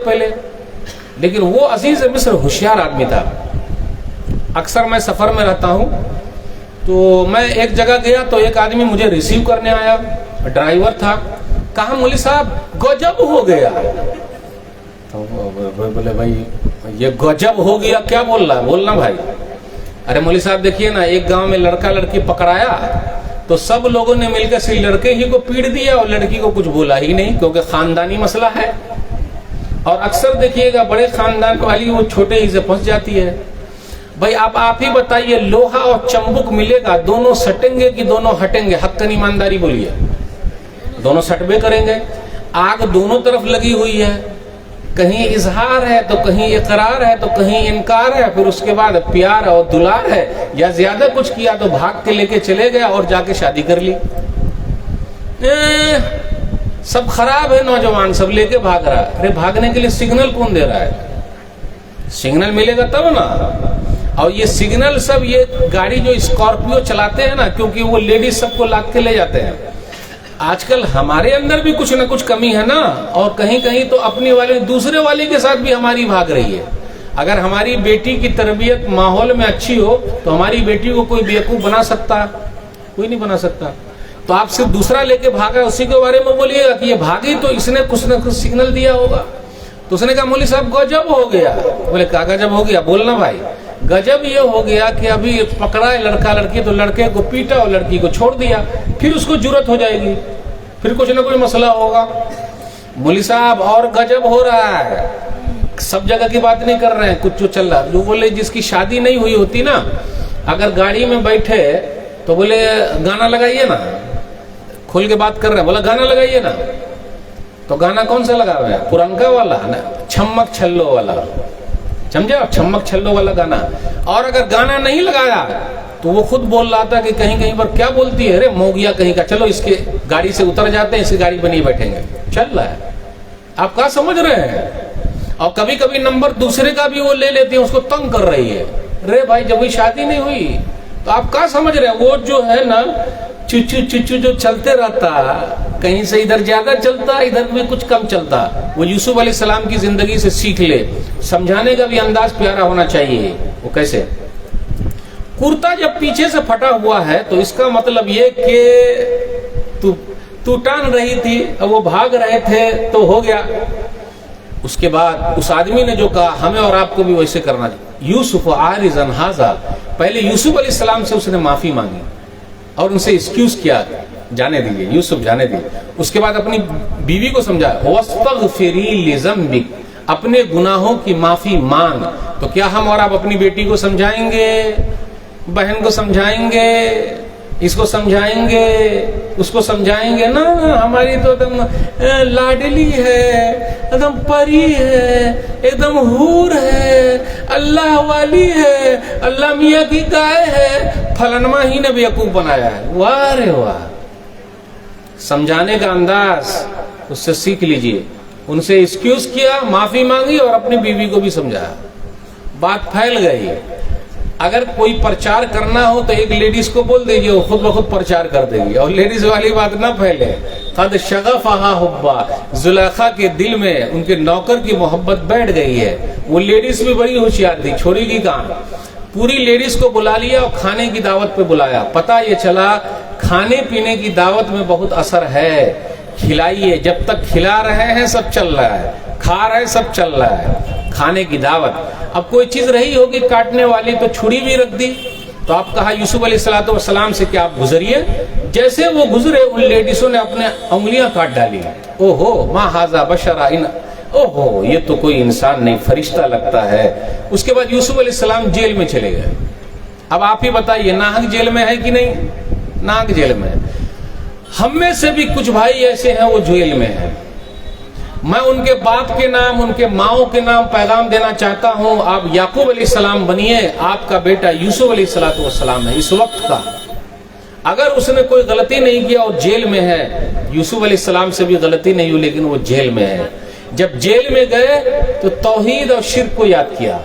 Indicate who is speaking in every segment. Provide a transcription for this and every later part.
Speaker 1: پہلے، لیکن وہ عزیز مصر ہوشیار آدمی تھا. اکثر میں سفر میں رہتا ہوں تو میں ایک جگہ گیا تو ایک آدمی مجھے ریسیو کرنے آیا، ڈرائیور تھا. کہا مولوی صاحب گجب ہو گیا. تو بولے بھائی یہ گجب ہو گیا کیا بول رہا ہے؟ بولنا بھائی. ارے مولوی صاحب دیکھیے نا، ایک گاؤں میں لڑکا لڑکی پکڑایا تو سب لوگوں نے مل کر صرف لڑکے ہی کو پیٹ دیا اور لڑکی کو کچھ بولا ہی نہیں، کیونکہ خاندانی مسئلہ ہے. اور اکثر دیکھیے گا بڑے خاندان والی وہ چھوٹے ہی سے پھنس جاتی ہے. بھائی اب آپ ہی بتائیے، لوہا اور چمبک ملے گا، دونوں سٹیں گے کہ دونوں ہٹیں گے؟ حقاً ایمانداری بولیے. دونوں سٹبے کریں گے. آگ دونوں طرف لگی ہوئی ہے، کہیں اظہار ہے تو کہیں اقرار ہے تو کہیں انکار ہے، پھر اس کے بعد پیار اور دلار ہے، یا زیادہ کچھ کیا تو بھاگ کے لے کے چلے گیا اور جا کے شادی کر لی. سب خراب ہے، نوجوان سب لے کے بھاگ رہا ہے. ارے بھاگنے کے لیے سگنل کون دے رہا ہے؟ سگنل ملے گا تب نا. اور یہ سگنل سب یہ گاڑی جو اسکارپیو چلاتے ہیں نا، کیونکہ وہ لیڈیز سب کو لاک کے لے جاتے ہیں. آج کل ہمارے اندر بھی کچھ نہ کچھ کمی ہے نا، اور کہیں کہیں تو اپنی والے دوسرے والے کے ساتھ بھی ہماری بھاگ رہی ہے. اگر ہماری بیٹی کی تربیت ماحول میں اچھی ہو تو ہماری بیٹی کو کوئی بیوقوف بنا سکتا؟ کوئی نہیں بنا سکتا. تو آپ صرف دوسرا لے کے بھاگا، اسی کے بارے میں بولیے گا کہ یہ بھاگی تو اس نے کچھ نہ کچھ سگنل دیا ہوگا. تو اس نے کہا مولوی صاحب گجب ہو گیا. بولے کیا گجب ہو گیا؟ بولنا بھائی. گجب یہ ہو گیا کہ ابھی پکڑا ہے لڑکا لڑکی تو لڑکے کو پیٹا اور لڑکی کو چھوڑ دیا، پھر اس کو جرت ہو جائے گی، پھر کچھ نہ کچھ مسئلہ ہوگا. مولوی صاحب اور گجب ہو رہا ہے. سب جگہ کی بات نہیں کر رہے ہیں، کچھ جو چل رہا ہے. جو بولے جس کی شادی نہیں ہوئی ہوتی نا، اگر گاڑی میں بیٹھے تو بولے گانا لگائیے نا، کھول کے بات کر رہے ہیں، بولا گانا لگائیے نا. تو گانا کون سا لگا رہے ہیں؟ پرنکا والا نا، چھمک چھلو والا، سمجھا؟ چھمک چھلو والا گانا. اور اگر گانا نہیں لگایا تو وہ خود بول رہا تھا کہ کہیں کہیں پر کیا بولتی ہے، ارے موگیا کہیں کا، چلو اس کے گاڑی سے اتر جاتے ہیں، اس کی گاڑی پہ نہیں بیٹھیں گے. چل رہا ہے. آپ کیا سمجھ رہے ہیں؟ اور کبھی کبھی نمبر دوسرے کا بھی وہ لے لیتے ہیں، اس کو تنگ کر رہی ہے. ارے بھائی جب وہی شادی نہیں ہوئی تو آپ کیا سمجھ رہے ہیں؟ وہ جو ہے نا چچو چچو جو چلتے رہتا، کہیں سے ادھر زیادہ چلتا ادھر میں کچھ کم چلتا. وہ یوسف علیہ السلام کی زندگی سے سیکھ لے. سمجھانے کا بھی انداز پیارا ہونا چاہیے. وہ کیسے؟ کرتا جب پیچھے سے پھٹا ہوا ہے تو اس کا مطلب یہ کہ تو ٹان رہی تھی اور وہ بھاگ رہے تھے تو ہو گیا. اس کے بعد اس آدمی نے جو کہا ہمیں اور آپ کو بھی ویسے کرنا چاہیے. یوسف عارضا ھذا، پہلے یوسف علیہ السلام سے اس نے معافی مانگی اور ان سے ایکسکیوز کیا، جانے دیجیے یوسف جانے دیجیے. اس کے بعد اپنی بیوی کو سمجھایا، واستغفری لذنبک، اپنے گناہوں کی معافی مانگ. تو کیا ہم اور آپ اپنی بیٹی کو سمجھائیں گے، بہن کو سمجھائیں گے، اس کو سمجھائیں گے، اس کو سمجھائیں گے نا؟ ہماری تو ایک دم لاڈلی ہے، ایک دم پری ہے، ایک دم حور ہے، اللہ والی ہے، اللہ میاں کی گائے ہے، فلنما ہی نے بیوقوف بنایا ہے. واہ رے واہ. سمجھانے کا انداز اس سے سیکھ لیجئے. ان سے ایکسکیوز کیا، معافی مانگی اور اپنی بیوی کو بھی سمجھایا. بات پھیل گئی. اگر کوئی پرچار کرنا ہو تو ایک لیڈیز کو بول دیجئے، وہ خود بخود پرچار کر دے گی. اور لیڈیز والی بات نہ پھیلے. قد شغفہا حبا، زلیخا کے دل میں ان کے نوکر کی محبت بیٹھ گئی ہے. وہ لیڈیز بھی بڑی ہوشیار تھی، چھوڑی کی کام. پوری لیڈیز کو بلا لیا اور کھانے کی دعوت پہ بلایا. پتہ یہ چلا کھانے پینے کی دعوت میں بہت اثر ہے. کھلائیے، جب تک کھلا رہے ہیں سب چل رہا ہے، کھا رہے سب چل رہا ہے. کھانے کی دعوت. اب کوئی چیز رہی ہوگی کاٹنے والی تو چھری بھی رکھ دی. تو آپ کہا یوسف علیہ السلام سے کہ آپ گزریے. جیسے وہ گزرے ان لیڈیزوں نے اپنے انگلیاں کاٹ ڈالی. او ہو ما ھذا بشرا، او ہو یہ تو کوئی انسان نہیں، فرشتہ لگتا ہے. اس کے بعد یوسف علیہ السلام جیل میں چلے گئے. اب آپ ہی بتائیے ناحق جیل میں ہے کہ نہیں؟ ناحق جیل میں. ہم میں سے بھی کچھ بھائی ایسے ہیں وہ جیل میں ہیں. میں ان کے باپ کے نام، ان کے ماؤں کے نام پیغام دینا چاہتا ہوں. آپ یعقوب علیہ السلام بنیے. آپ کا بیٹا یوسف علیہ السلام ہے اس وقت کا. اگر اس نے کوئی غلطی نہیں کیا اور جیل میں ہے، یوسف علیہ السلام سے بھی غلطی نہیں ہوئی لیکن وہ جیل میں ہے. جب جیل میں گئے تو توحید اور شرک کو یاد کیا.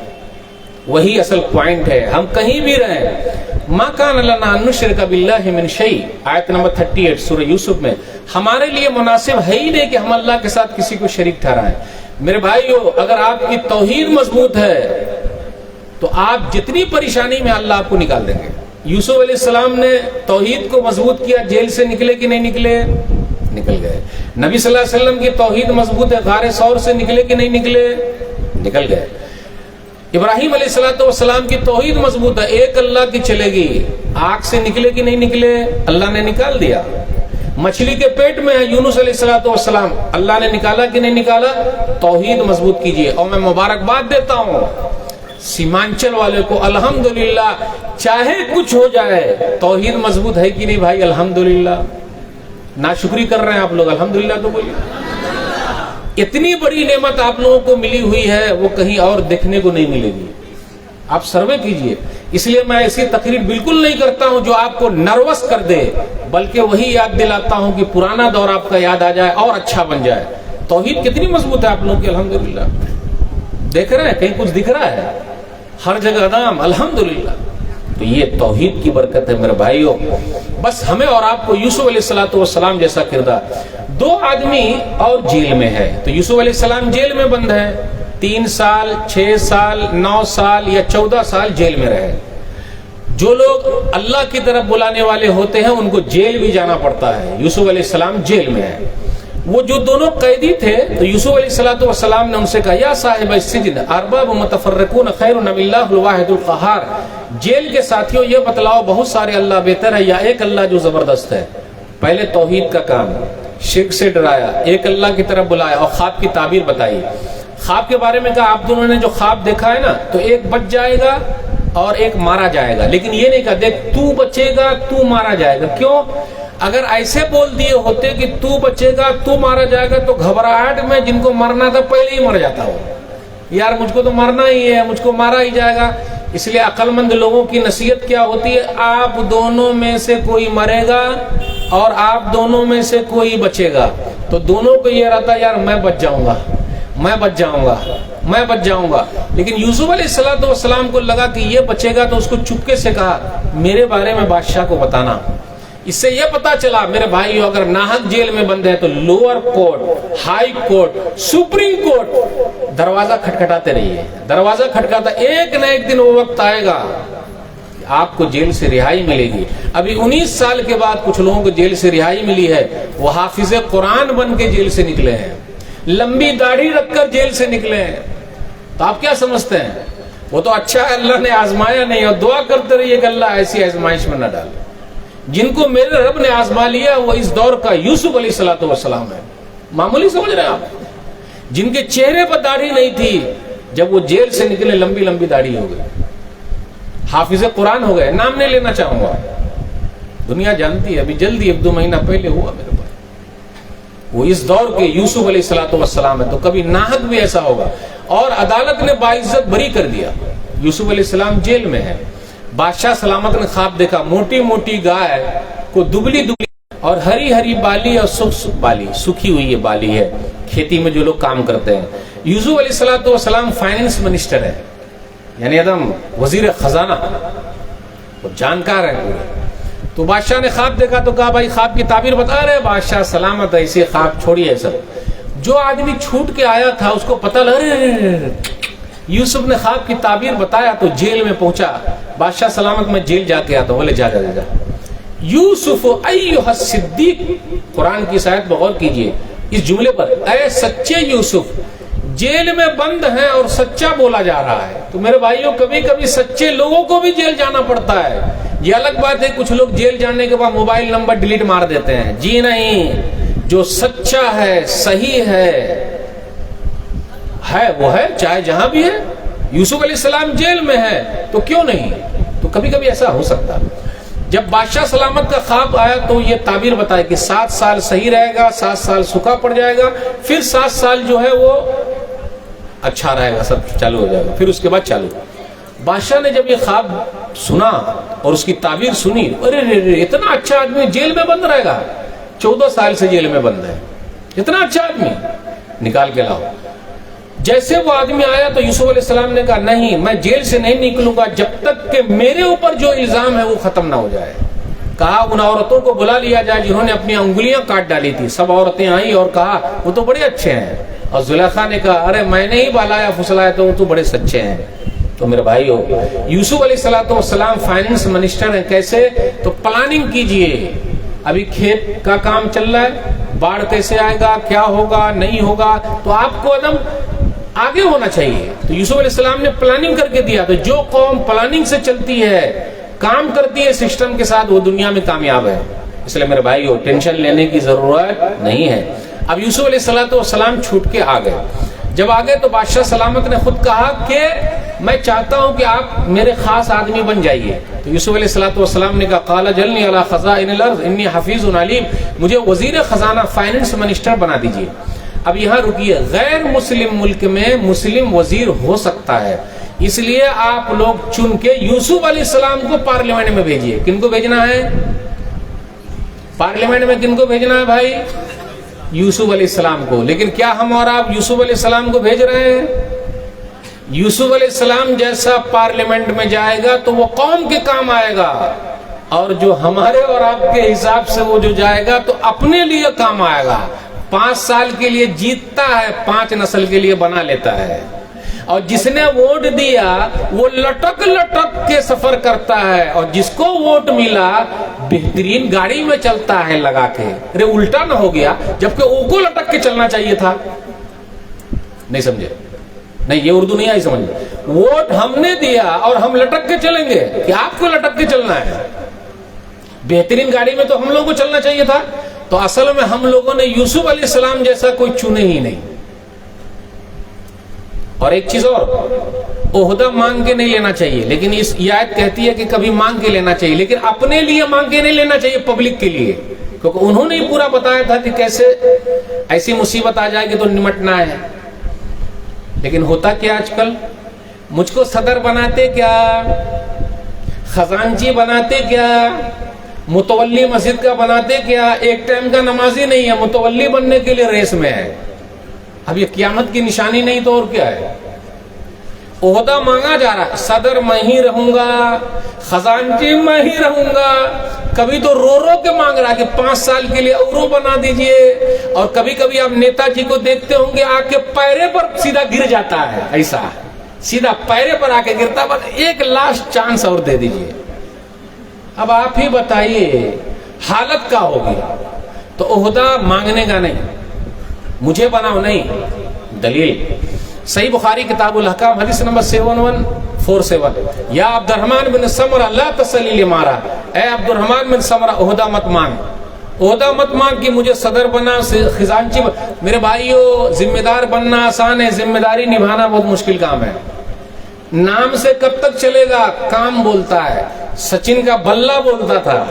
Speaker 1: وہی اصل پوائنٹ ہے. ہم کہیں بھی رہیں، ما کان لنا ان نشرک باللہ من شیء، آیت نمبر 38 سورہ یوسف میں. ہمارے لیے مناسب ہے ہی نہیں کہ ہم اللہ کے ساتھ کسی کو شریک ٹھہرائیں. میرے بھائیو، اگر آپ کی توحید مضبوط ہے تو آپ جتنی پریشانی میں اللہ آپ کو نکال دیں گے. یوسف علیہ السلام نے توحید کو مضبوط کیا، جیل سے نکلے کہ نہیں نکلے؟ نکل گئے. نبی صلی اللہ علیہ وسلم کی توحید مضبوط ہے، غار ثور سے نکلے کہ نہیں نکلے؟ نکل گئے. ابراہیم علیہ السلام کی توحید مضبوط ہے، ایک اللہ کی چلے گی، آگ سے نکلے کہ نہیں نکلے؟ اللہ نے نکال دیا. مچھلی کے پیٹ میں ہے یونس علیہ السلام، اللہ نے نکالا کہ نہیں نکالا؟ توحید مضبوط کیجئے. اور میں مبارکباد دیتا ہوں سیمانچل والے کو، الحمدللہ چاہے کچھ ہو جائے توحید مضبوط ہے کہ نہیں بھائی؟ الحمدللہ. ناشکری کر رہے ہیں آپ لوگ، الحمدللہ تو بولیے. اتنی بڑی نعمت آپ لوگوں کو ملی ہوئی ہے، وہ کہیں اور دیکھنے کو نہیں ملے گی. آپ سروے کیجئے. اس لیے میں ایسی تقریر بالکل نہیں کرتا ہوں جو آپ کو نروس کر دے، بلکہ وہی یاد دلاتا ہوں کہ پرانا دور آپ کا یاد آ جائے اور اچھا بن جائے. توحید کتنی مضبوط ہے آپ لوگوں کی، الحمدللہ. دیکھ رہے ہیں کہیں کچھ دکھ رہا ہے؟ ہر جگہ نام الحمدللہ. تو یہ توحید کی برکت ہے میرے بھائیوں. بس ہمیں اور آپ کو یوسف علیہ السلام جیسا کردار. 2 آدمی اور جیل میں ہے، تو یوسف علیہ السلام جیل میں بند ہے. 3 سال 6 سال 9 سال یا 14 سال جیل میں رہے. جو لوگ اللہ کی طرف بلانے والے ہوتے ہیں ان کو جیل بھی جانا پڑتا ہے. یوسف علیہ السلام جیل میں ہے. وہ جو دونوں قیدی تھے تو یوسف علیہ السلام نے ان سے کہا یا صاحب السجن ارباب متفرقون خیر ام اللہ الواحد القہار. جیل کے ساتھیوں یہ بتلاؤ بہت سارے اللہ بہتر ہے یا ایک اللہ جو زبردست ہے؟ پہلے توحید کا کام، شرک سے ڈرایا، ایک اللہ کی طرف بلایا اور خواب کی تعبیر بتائی. خواب کے بارے میں کہا آپ دونوں نے جو خواب دیکھا ہے نا تو ایک بچ جائے گا اور ایک مارا جائے گا، لیکن یہ نہیں کہا دیکھ تو بچے گا تو مارا جائے گا. کیوں؟ اگر ایسے بول دیے ہوتے کہ تو بچے گا تو مارا جائے گا تو گھبراہٹ میں جن کو مرنا تھا پہلے ہی مر جاتا ہو. یار مجھ کو تو مرنا ہی ہے، مجھ کو مارا ہی جائے گا. اس لیے عقل مند لوگوں کی نصیحت کیا ہوتی ہے؟ آپ دونوں میں سے کوئی مرے گا اور آپ دونوں میں سے کوئی بچے گا. تو دونوں کو یہ رہتا یار میں بچ جاؤں گا میں بچ جاؤں گا میں بچ جاؤں گا. لیکن یوسف علیہ السلام کو لگا کہ یہ بچے گا تو اس کو چپکے سے کہا میرے بارے میں بادشاہ کو بتانا. اس سے یہ پتا چلا میرے بھائی اگر ناحق جیل میں بند ہے تو lower court, high court, supreme court دروازہ کھٹکھٹاتے رہیے. دروازہ کھٹکھٹاتا، ایک نہ ایک دن وہ وقت آئے گا آپ کو جیل سے رہائی ملے گی. ابھی 19 سال کے بعد کچھ لوگوں کو جیل سے رہائی ملی ہے، وہ حافظ قرآن بن کے جیل سے نکلے ہیں، لمبی داڑھی رکھ کر جیل سے نکلے ہیں. تو آپ کیا سمجھتے ہیں؟ وہ تو اچھا ہے اللہ نے آزمایا نہیں، اور دعا کرتے رہیے کہ اللہ ایسی آزمائش میں نہ ڈالے. جن کو میرے رب نے آزما لیا وہ اس دور کا یوسف علیہ السلام ہے. معمولی سمجھ رہے ہیں آپ؟ جن کے چہرے پر داڑھی نہیں تھی جب وہ جیل سے نکلے لمبی لمبی داڑھی ہو گئی، حافظ قرآن ہو گئے. نام نہیں لینا چاہوں گا، دنیا جانتی ہے، ابھی جلدی 1-2 مہینہ پہلے ہوا میرے پاس. وہ اس دور کے یوسف علیہ السلام ہے. تو کبھی ناحق بھی ایسا ہوگا. اور عدالت نے باعزت بری کر دیا. یوسف علیہ السلام جیل میں ہے. بادشاہ سلامت نے خواب دیکھا موٹی موٹی گائے کو دبلی دبلی اور ہری ہری بالی اور بالی، سکھی ہوئی یہ بالی ہے کھیتی میں جو لوگ کام کرتے ہیں. یوسف علیہ السلام فائنانس منسٹر ہے، یعنی ادم وزیر خزانہ، وہ جانکار ہے پورے. تو بادشاہ نے خواب دیکھا تو کہا بھائی خواب کی تعبیر بتا رہے. بادشاہ سلامت ہے، ایسے خواب چھوڑیے سب. جو آدمی چھوٹ کے آیا تھا اس کو پتہ لگا یوسف نے خواب کی تعبیر بتایا تو جیل میں پہنچا. بادشاہ سلامت میں جیل جا کے آتا ہوں. بولے جا یوسف ایھا الصدیق. قرآن کی آیت بغور کیجئے اس جملے پر، اے سچے یوسف. جیل میں بند ہیں اور سچا بولا جا رہا ہے. تو میرے بھائیوں کبھی کبھی سچے لوگوں کو بھی جیل جانا پڑتا ہے. یہ الگ بات ہے کچھ لوگ جیل جانے کے بعد موبائل نمبر ڈیلیٹ مار دیتے ہیں. جی نہیں، جو سچا ہے صحیح ہے وہ ہے چاہے جہاں بھی ہے. یوسف علیہ السلام جیل میں ہے تو کیوں نہیں؟ تو کبھی کبھی ایسا ہو سکتا. جب بادشاہ سلامت کا خواب آیا تو یہ تعبیر بتایا کہ 7 سال صحیح رہے گا، 7 سال سوکھا پڑ جائے گا، پھر 7 سال جو ہے وہ اچھا رہے گا، سب چالو ہو جائے گا، پھر اس کے بعد چالو. بادشاہ نے جب یہ خواب سنا اور اس کی تعبیر سنی، ارے اتنا اچھا آدمی جیل میں بند رہے گا، 14 سال سے جیل میں بند ہے، اتنا اچھا آدمی نکال کے لاؤ. جیسے وہ آدمی آیا تو یوسف علیہ السلام نے کہا نہیں، میں جیل سے نہیں نکلوں گا جب تک کہ میرے اوپر جو الزام ہے وہ ختم نہ ہو جائے. کہا ان عورتوں کو بلا لیا جائے جنہوں نے اپنی انگلیاں کاٹ ڈالی تھی. سب عورتیں آئیں اور کہا وہ تو بڑے اچھے ہیں اور زلیخا نے کہا ارے میں نے ہی بالایا پھسلایا تو بڑے سچے ہیں. تو میرے بھائی ہو, یوسف علیہ السلام فائننس منسٹر ہیں. کیسے؟ تو پلاننگ کیجئے, ابھی کھیت کا کام چل رہا ہے, باڑھ کیسے آئے گا, کیا ہوگا نہیں ہوگا, تو آپ کو ایک دم آگے ہونا چاہیے. تو یوسف علیہ السلام نے پلاننگ کر کے دیا. تو جو قوم پلاننگ سے چلتی ہے, کام کرتی ہے سسٹم کے ساتھ, وہ دنیا میں کامیاب ہے. اس لیے میرے بھائی ہو, ٹینشن لینے کی ضرورت نہیں ہے. اب یوسف علیہ السلام چھوٹ کے آ گئے. جب آ گئے تو بادشاہ سلامت نے خود کہا کہ میں چاہتا ہوں کہ آپ میرے خاص آدمی بن جائیے. تو یوسف علیہ السلام نے کہا قال جلنی علی خزائن الارض انی حفیظ علیم, مجھے وزیر خزانہ فائننس منسٹر بنا دیجیے. اب یہاں رکیے, غیر مسلم ملک میں مسلم وزیر ہو سکتا ہے, اس لیے آپ لوگ چن کے یوسف علیہ السلام کو پارلیمنٹ میں بھیجیے. کن کو بھیجنا ہے پارلیمنٹ میں؟ کن کو بھیجنا ہے بھائی؟ یوسف علیہ السلام کو. لیکن کیا ہم اور آپ یوسف علیہ السلام کو بھیج رہے ہیں؟ یوسف علیہ السلام جیسا پارلیمنٹ میں جائے گا تو وہ قوم کے کام آئے گا, اور جو ہمارے اور آپ کے حساب سے وہ جو جائے گا تو اپنے لیے کام آئے گا. 5 سال کے لیے جیتتا ہے, 5 نسل کے لیے بنا لیتا ہے. اور جس نے ووٹ دیا وہ لٹک لٹک کے سفر کرتا ہے, اور جس کو ووٹ ملا بہترین گاڑی میں چلتا ہے لگا کے. ارے الٹا نہ ہو گیا, جبکہ او کو لٹک کے چلنا چاہیے تھا. نہیں سمجھے؟ نہیں, یہ اردو نہیں آئی سمجھ میں. ووٹ ہم نے دیا اور ہم لٹک کے چلیں گے کہ آپ کو لٹک کے چلنا ہے؟ بہترین گاڑی میں تو ہم لوگوں کو چلنا چاہیے تھا. تو اصل میں ہم لوگوں نے یوسف علیہ السلام جیسا کوئی چنے ہی نہیں. اور ایک چیز اور, عہدہ مانگ کے نہیں لینا چاہیے, لیکن یہ آیت کہتی ہے کہ کبھی مانگ کے لینا چاہیے, لیکن اپنے لیے مانگ کے نہیں لینا چاہیے, پبلک کے لیے. کیونکہ انہوں نے ہی پورا بتایا تھا کہ کیسے ایسی مصیبت آ جائے گی تو نمٹنا ہے. لیکن ہوتا کیا آج کل, مجھ کو صدر بناتے کیا, خزانچی بناتے کیا, متولی مسجد کا بناتے کیا, ایک ٹائم کا نمازی نہیں ہے, متولی بننے کے لیے ریس میں ہے. اب یہ قیامت کی نشانی نہیں تو اور کیا ہے؟ عہدہ مانگا جا رہا ہے, صدر میں ہی رہوں گا, خزانچی میں ہی رہوں گا. کبھی تو رو رو کے مانگ رہا ہے کہ 5 سال کے لیے اورو بنا دیجئے. اور کبھی کبھی آپ نیتا جی کو دیکھتے ہوں گے آ کے پیرے پر سیدھا گر جاتا ہے, ایسا سیدھا پیرے پر آ کے گرتا, بس ایک لاسٹ چانس اور دے دیجئے. اب آپ ہی بتائیے حالت کیا ہوگی. تو عہدہ مانگنے کا نہیں, مجھے بناؤ نہیں. دلیل صحیح بخاری کتاب الاحکام حدیث نمبر 7147, یا عبد الرحمن بن سمرہ لا تسلی لمارا, اے عبد الرحمن بن سمرہ عہدہ مت مانگ, عہدہ مت مانگ کہ مجھے صدر بنا, خزانچی. میرے بھائیو, ذمہ دار بننا آسان ہے, ذمہ داری نبھانا بہت مشکل کام ہے. نام سے کب تک چلے گا, کام بولتا ہے. سچن کا بلہ بولتا تھا,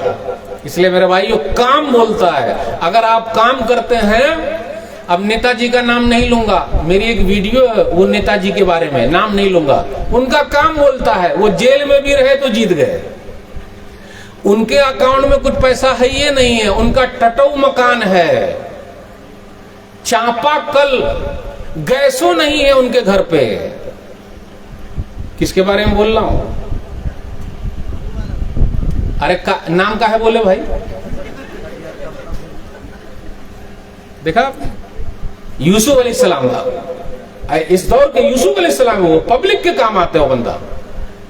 Speaker 1: اس لیے میرے بھائیو کام بولتا ہے. اگر آپ کام کرتے ہیں, اب نیتا جی کا نام نہیں لوں گا, میری ایک ویڈیو ہے وہ نیتا جی کے بارے میں, نام نہیں لوں گا. ان کا کام بولتا ہے, وہ جیل میں بھی رہے تو جیت گئے. ان کے اکاؤنٹ میں کچھ پیسہ ہے یہ نہیں ہے, ان کا ٹٹو مکان ہے, چاپا کل گیسوں نہیں ہے ان کے گھر پہ. کس کے بارے میں بول رہا ہوں؟ ارے نام کا ہے بولے بھائی, دیکھا یوسف علیہ السلام کا, اس دور کے یوسف علیہ السلام, وہ پبلک کے کام آتے ہو بندہ.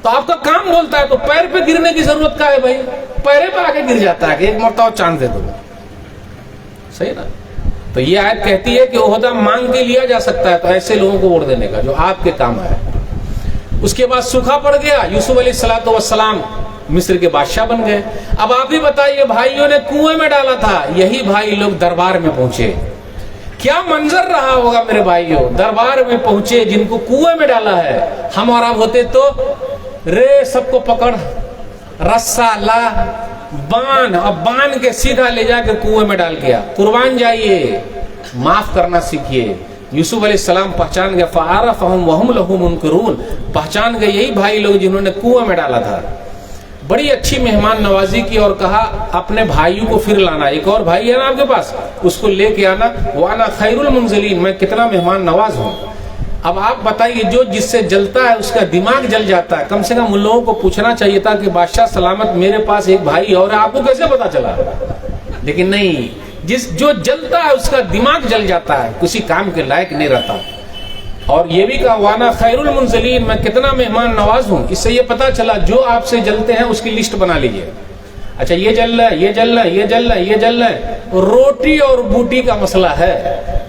Speaker 1: تو آپ کا کام بولتا ہے, تو پیر پہ گرنے کی ضرورت کا ہے بھائی؟ پیرے پہ آ کے گر جاتا ہے کہ ایک مرتبہ چاند دے دو. صحیح نا؟ تو یہ آیت کہتی ہے کہ عہدہ مانگ کے لیا جا سکتا ہے, تو ایسے لوگوں کو ووٹ دینے کا جو آپ کے کام ہے. اس کے بعد سوکھا پڑ گیا, یوسف علیہ السلام مصر کے بادشاہ بن گئے. اب آپ ہی بتائیے, بھائیوں نے کنویں میں ڈالا تھا, یہی بھائی لوگ دربار میں پہنچے. کیا منظر رہا ہوگا میرے بھائیوں, دربار میں پہنچے جن کو کنویں میں ڈالا ہے. ہم اور آپ ہوتے تو رے سب کو پکڑ, رسا لا, بان, اور بان کے سیدھا لے جا کے کنویں میں ڈال گیا. قربان جائیے, معاف کرنا سیکھیے. یوسف علیہ السلام پہچان گئے, فعرفہم وہم لہ منکرون, پہچان گئے یہی بھائی لوگ جنہوں نے کنویں میں ڈالا تھا. بڑی اچھی مہمان نوازی کی اور کہا اپنے بھائیوں کو پھر لانا. ایک اور بھائی ہے نا آپ کے پاس, اس کو لے کے آنا. وانا خیر المنزلین, میں کتنا مہمان نواز ہوں. اب آپ بتائیے, جو جس سے جلتا ہے اس کا دماغ جل جاتا ہے. کم سے کم ان لوگوں کو پوچھنا چاہیے تھا کہ بادشاہ سلامت میرے پاس ایک بھائی اور, آپ کو کیسے پتا چلا؟ لیکن نہیں, جو جلتا ہے اس کا دماغ جل جاتا ہے, کسی کام کے لائق نہیں رہتا. اور یہ بھی کہا وانا خیر المنزلین, میں کتنا مہمان نواز ہوں. اس سے یہ پتا چلا جو آپ سے جلتے ہیں اس کی لسٹ بنا لیجئے. اچھا یہ جل رہا ہے, یہ جل رہا ہے, یہ جل رہا ہے, یہ جل رہا ہے. روٹی اور بوٹی کا مسئلہ ہے,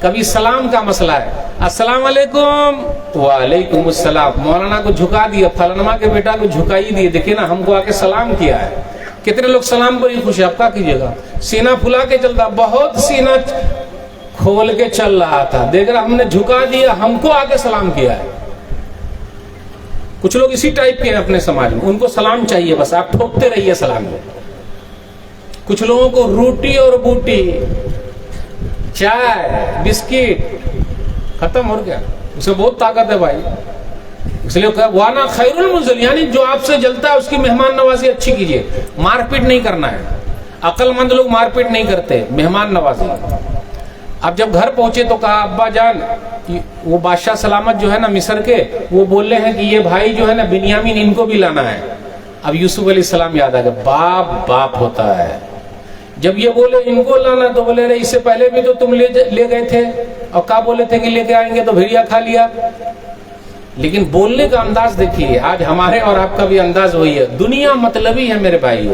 Speaker 1: کبھی سلام کا مسئلہ ہے. السلام علیکم, وعلیکم السلام. مولانا کو جھکا دیا, فلانما کے بیٹا کو جھکا ہی دیے, دیکھیں نا ہم کو آ کے سلام کیا ہے. کتنے لوگ سلام پر ہی خوش ہیں, آپ کیا کیجیے گا. سینہ پھلا کے چلتا, بہت سینہ کھول کے چل رہا تھا, دیکھ رہا ہم نے جھکا دیا, ہم کو آ کے سلام کیا ہے. کچھ لوگ اسی ٹائپ کے ہیں اپنے سماج میں, ان کو سلام چاہیے, بس آپ ٹھوکتے رہیے سلام کو. کچھ لوگوں کو روٹی اور بوٹی, چائے, بسکٹ ختم ہو گیا, اسے بہت طاقت ہے بھائی. اس لیے کہا وانا خیر المنزل, یعنی جو آپ سے جلتا ہے اس کی مہمان نوازی اچھی کیجیے. مار پیٹ نہیں کرنا ہے, عقل مند لوگ مار پیٹ نہیں کرتے, مہمان نوازی. اب جب گھر پہنچے تو کہا ابا جان, وہ بادشاہ سلامت جو ہے نا مصر کے, وہ بول رہے ہیں کہ یہ بھائی جو ہے نا بنیامین, ان کو بھی لانا ہے. اب یوسف علیہ السلام یاد آ گیا, باپ باپ ہوتا ہے. جب یہ بولے ان کو لانا تو بولے رہے اس سے پہلے بھی تو تم لے گئے تھے, اور کہا بولے تھے کہ لے کے آئیں گے تو بھیڑیا کھا لیا. لیکن بولنے کا انداز دیکھیے, آج ہمارے اور آپ کا بھی انداز وہی ہے. دنیا مطلبی ہے میرے بھائی,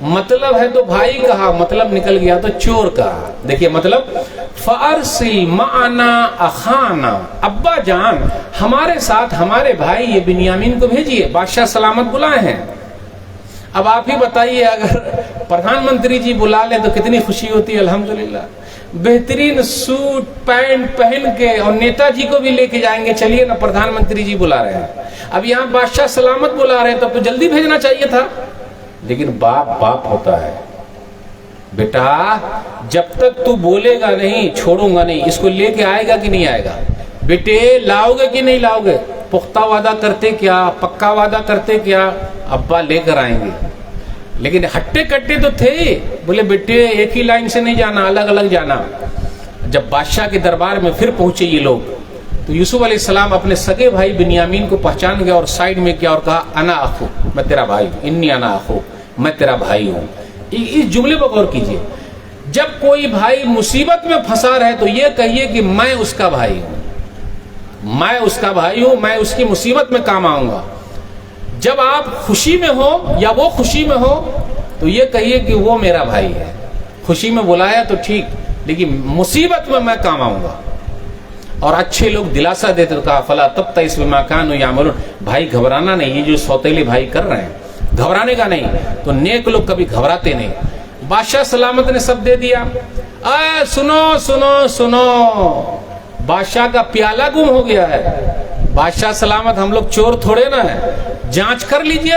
Speaker 1: مطلب ہے تو بھائی کہا, مطلب نکل گیا تو چور کہا. دیکھیے مطلب, فارسل معنا اخانا, ابا جان ہمارے ساتھ ہمارے بھائی یہ بنیامین کو بھیجیے, بادشاہ سلامت بلائے ہیں. اب آپ ہی بتائیے, اگر پردھان منتری جی بلا لیں تو کتنی خوشی ہوتی ہے. الحمدللہ بہترین سوٹ پینٹ پہن کے, اور نیتا جی کو بھی لے کے جائیں گے, چلیے نا پردھان منتری جی بلا رہے ہیں. اب یہاں بادشاہ سلامت بلا رہے ہیں, تب تو جلدی بھیجنا چاہیے تھا. لیکن باپ باپ ہوتا ہے. بیٹا جب تک تو بولے گا نہیں چھوڑوں گا نہیں, اس کو لے کے آئے گا کہ نہیں آئے گا. بیٹے لاؤ گے کہ نہیں لاؤ گے, پختہ وعدہ کرتے کیا, پکا وعدہ کرتے کیا, ابا لے کر آئیں گے. لیکن ہٹے کٹے تو تھے, بولے بیٹے ایک ہی لائن سے نہیں جانا, الگ الگ جانا. جب بادشاہ کے دربار میں پھر پہنچے یہ لوگ, تو یوسف علیہ السلام اپنے سگے بھائی بنیامین کو پہچان گیا, اور سائڈ میں کیا اور کہا انا اخو, میں تیرا بھائی ہوں, انی انا اخو, میں تیرا بھائی ہوں. اس جملے پر غور کیجیے. جب کوئی بھائی مصیبت میں پھنسا رہے تو یہ کہیے کہ میں اس کا بھائی ہوں, میں اس کا بھائی ہوں, میں اس کی مصیبت میں کام آؤں گا. جب آپ خوشی میں ہو یا وہ خوشی میں ہو تو یہ کہیے کہ وہ میرا بھائی ہے. خوشی میں بلایا تو ٹھیک, لیکن مصیبت میں کام آؤں گا. اور اچھے لوگ دلاسا دیتے تو کہا فلا تبتئس بما کانوا یعملون, بھائی گھبرانا نہیں, یہ جو سوتیلے بھائی کر رہے ہیں گھبرانے کا نہیں. تو نیک لوگ کبھی گھبراتے نہیں. بادشاہ سلامت نے سب دے دیا. اے سنو سنو سنو, بادشاہ کا پیالہ گم ہو گیا ہے. بادشاہ سلامت, ہم لوگ چور تھوڑے نا ہے, جانچ کر لیجئے.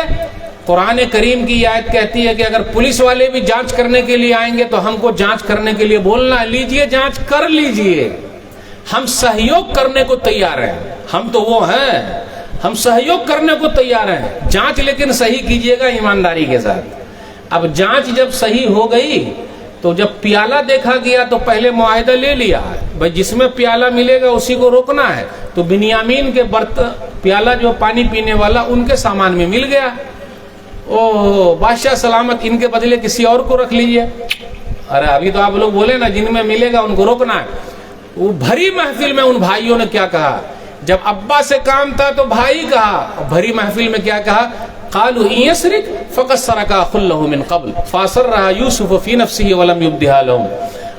Speaker 1: قرآن کریم کی آیت کہتی ہے کہ اگر پولیس والے بھی جانچ کرنے کے لیے آئیں گے تو ہم کو جانچ کرنے کے لیے بولنا ہے, لیجئے جانچ کر لیجئے, ہم سہیوگ کرنے کو تیار ہیں. ہم تو وہ ہیں, ہم سہیوگ کرنے کو تیار ہیں. جانچ لیکن صحیح کیجئے گا ایمانداری کے ساتھ. اب جانچ جب صحیح ہو گئی تو جب پیالہ دیکھا گیا تو پہلے معاہدہ لے لیا بھائی جس میں پیالہ ملے گا اسی کو روکنا ہے. تو بنیامین کے پیالہ جو پانی پینے والا ان کے سامان میں مل گیا. اوہ بادشاہ سلامت, ان کے بدلے کسی اور کو رکھ لیجئے. ارے ابھی تو آپ لوگ بولے نا جن میں ملے گا ان کو روکنا ہے. وہ بھری محفل میں ان بھائیوں نے کیا کہا, جب ابا سے کام تھا تو بھائی کہا, بھری محفل میں کیا کہا, قالوا ان يسرق فقد سرق اخ له من قبل فاسرها يوسف في نفسه ولم يبدها لهم.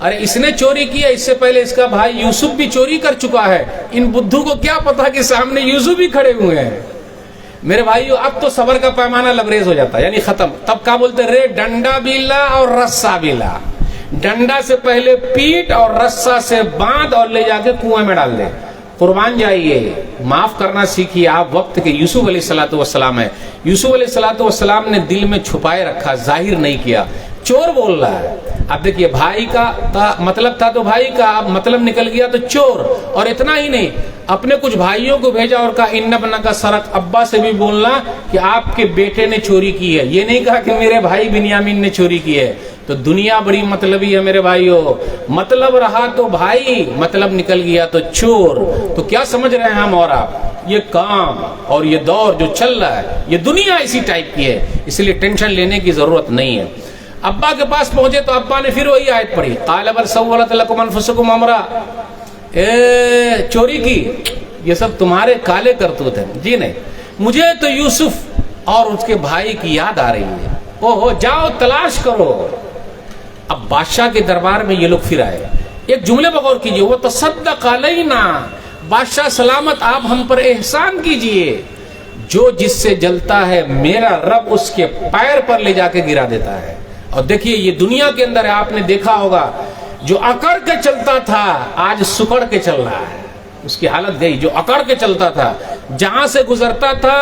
Speaker 1: ارے اس نے چوری کیا, اس سے پہلے اس کا بھائی یوسف بھی چوری کر چکا ہے. ان بدھو کو کیا پتا کہ سامنے یوسف بھی کھڑے ہوئے ہیں. میرے بھائیو اب تو صبر کا پیمانہ لبریز ہو جاتا ہے, یعنی ختم. تب کیا بولتے رے, ڈنڈا بھی لا اور رسا بھی لا. ڈنڈا سے پہلے پیٹ اور رسا سے باندھ اور لے جا کے کنویں میں ڈال دے. قربان جائیے, معاف کرنا سیکھیے آپ. وقت کے یوسف علیہ السلام ہے. یوسف علیہ السلام نے دل میں چھپائے رکھا, ظاہر نہیں کیا. چور بول رہا ہے. اب دیکھیے بھائی کا مطلب تھا تو بھائی کا, اب مطلب نکل گیا تو چور. اور اتنا ہی نہیں, اپنے کچھ بھائیوں کو بھیجا اور کہا ان ابنک سرق, ابا سے بھی بولنا کہ آپ کے بیٹے نے چوری کی ہے. یہ نہیں کہا کہ میرے بھائی بنیامین نے چوری کی ہے. تو دنیا بڑی مطلبی ہے میرے بھائیو. مطلب رہا تو بھائی, مطلب نکل گیا تو چور. تو کیا سمجھ رہے ہیں ہم اور آپ, یہ کام اور یہ دور جو چل رہا ہے یہ دنیا اسی ٹائپ کی ہے, اس لیے ٹینشن لینے کی ضرورت نہیں ہے. ابا کے پاس پہنچے تو ابا نے پھر وہی آیت پڑھی، قال بل سولت لکم انفسکم امرا، چوری کی، یہ سب تمہارے کالے کرتوت ہیں. جی نہیں، مجھے تو یوسف اور اس کے بھائی کی یاد آ رہی ہے. اوہو، جاؤ تلاش کرو. اب بادشاہ کے دربار میں یہ لوگ پھر آئے. ایک جملے پر غور کیجئے، وہ تصدق علینا، بادشاہ سلامت آپ ہم پر احسان کیجئے. جو جس سے جلتا ہے میرا رب اس کے پیر پر لے جا کے گرا دیتا ہے. اور دیکھیے یہ دنیا کے اندر آپ نے دیکھا ہوگا، جو اکڑ کے چلتا تھا آج سکڑ کے چل رہا ہے. اس کی حالت گئی. جو اکڑ کے چلتا تھا، جہاں سے گزرتا تھا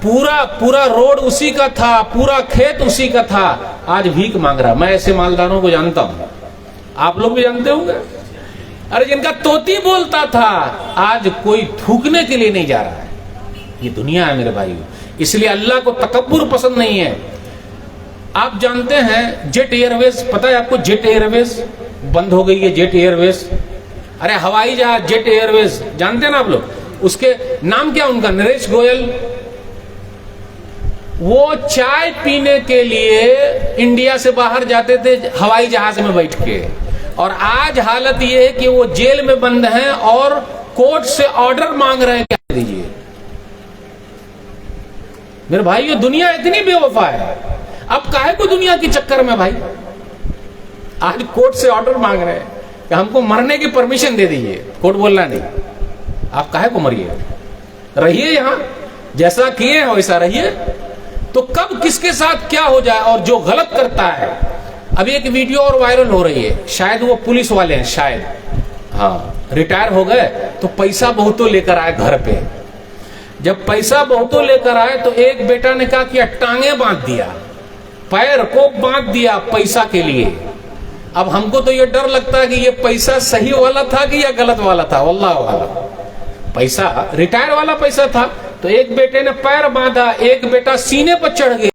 Speaker 1: پورا روڈ اسی کا تھا، پورا کھیت اسی کا تھا، آج بھیک مانگ رہا. میں ایسے مالداروں کو جانتا ہوں، آپ لوگ بھی جانتے ہوں گے. ارے جن کا طوطی بولتا تھا آج کوئی تھوکنے کے لیے نہیں جا رہا ہے. یہ دنیا ہے میرے بھائیو. اس لیے اللہ کو تکبر پسند نہیں ہے. آپ جانتے ہیں جیٹ ایئر ویز، پتہ ہے آپ کو جیٹ ایئر ویز بند ہو گئی ہے. جیٹ ایئر ویز، ارے ہوائی جہاز جیٹ ایئر ویز جانتے ہیں نا آپ لوگ. اس کے نام کیا ان کا؟ نریش گوئل. وہ چائے پینے کے لیے انڈیا سے باہر جاتے تھے ہوائی جہاز میں بیٹھ کے، اور آج حالت یہ ہے کہ وہ جیل میں بند ہیں اور کورٹ سے آرڈر مانگ رہے ہیں. کیا دیجیے میرے بھائی، یہ دنیا اتنی بے وفا ہے. اب کاہے کو دنیا کی چکر میں بھائی آج کورٹ سے آرڈر مانگ رہے ہیں کہ ہم کو مرنے کی پرمیشن دے دیجیے. کورٹ بولنا نہیں، آپ کاہے کو مریے، رہیے یہاں، جیسا کیے ہیں ویسا رہیے. تو کب کس کے ساتھ کیا ہو جائے. اور جو غلط کرتا ہے، ابھی ایک ویڈیو اور وائرل ہو رہی ہے، شاید وہ پولیس والے ہیں، شاید ہاں ریٹائر ہو گئے تو پیسہ بہتوں لے کر آئے گھر پہ. جب پیسہ بہتوں لے کر آئے تو ایک بیٹا نے کہا کہ ٹانگیں باندھ دیا، پیر کو باندھ دیا پیسہ کے لیے. اب ہم کو تو یہ ڈر لگتا ہے کہ یہ پیسہ صحیح والا تھا کہ یا غلط والا تھا. واللہ اعلم. پیسہ ریٹائر والا پیسہ تھا. تو ایک بیٹے نے پیر باندھا، ایک بیٹا سینے پر چڑھ گیا.